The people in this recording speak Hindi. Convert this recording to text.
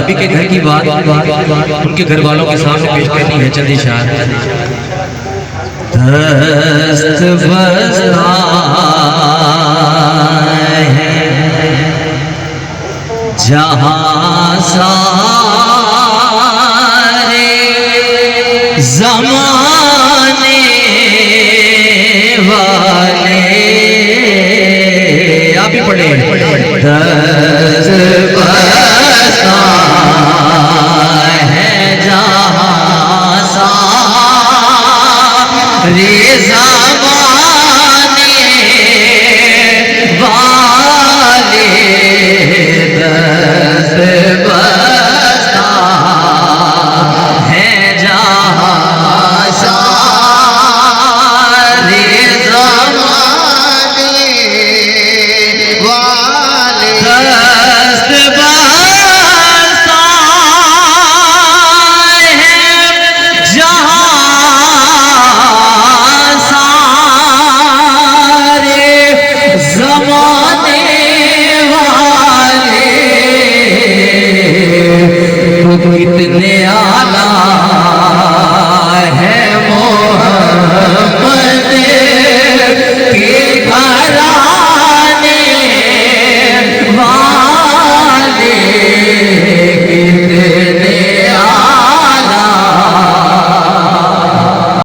नबी के घर की बात उनके घर वालों के सामने पेश करनी है। चंद इशार दस्त बस्ता है जहां सारे ज़माने वाले, आप ही पढ़े दस्त बस्ता है जहां सारे ज़माने वाले, दस्त बस्ता है जहां सारे ज़माने वाले, दस्त बस्ता है जहां सारे ज़माने वाले, तो कितने